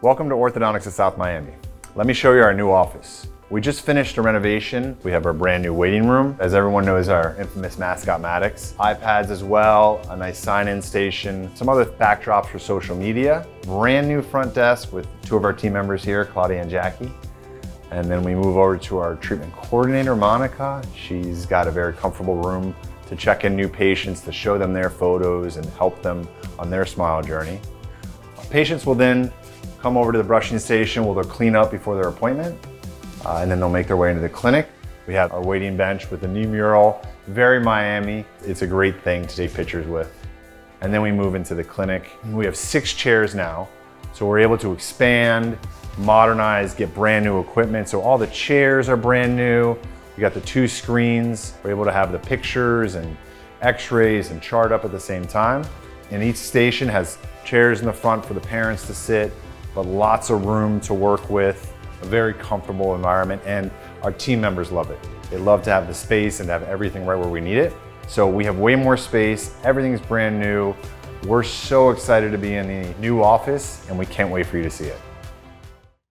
Welcome to Orthodontics of South Miami. Let me show you our new office. We just finished a renovation. We have our brand new waiting room. As everyone knows, our infamous mascot Maddox. iPads as well, a nice sign-in station, some other backdrops for social media. Brand new front desk with two of our team members here, Claudia and Jackie. And then we move over to our treatment coordinator, Monica. She's got a very comfortable room to check in new patients, to show them their photos and help them on their smile journey. Patients will then come over to the brushing station where they'll clean up before their appointment, and then they'll make their way into the clinic. We have our waiting bench with a new mural, very Miami. It's a great thing to take pictures with. And then we move into the clinic. We have 6 chairs now, so we're able to expand, modernize, get brand new equipment. So all the chairs are brand new. We got the 2 screens. We're able to have the pictures and x-rays and chart up at the same time. And each station has chairs in the front for the parents to sit, but lots of room to work with, a very comfortable environment, and our team members love it. They love to have the space and to have everything right where we need it. So we have way more space, everything's brand new. We're so excited to be in the new office, and we can't wait for you to see it.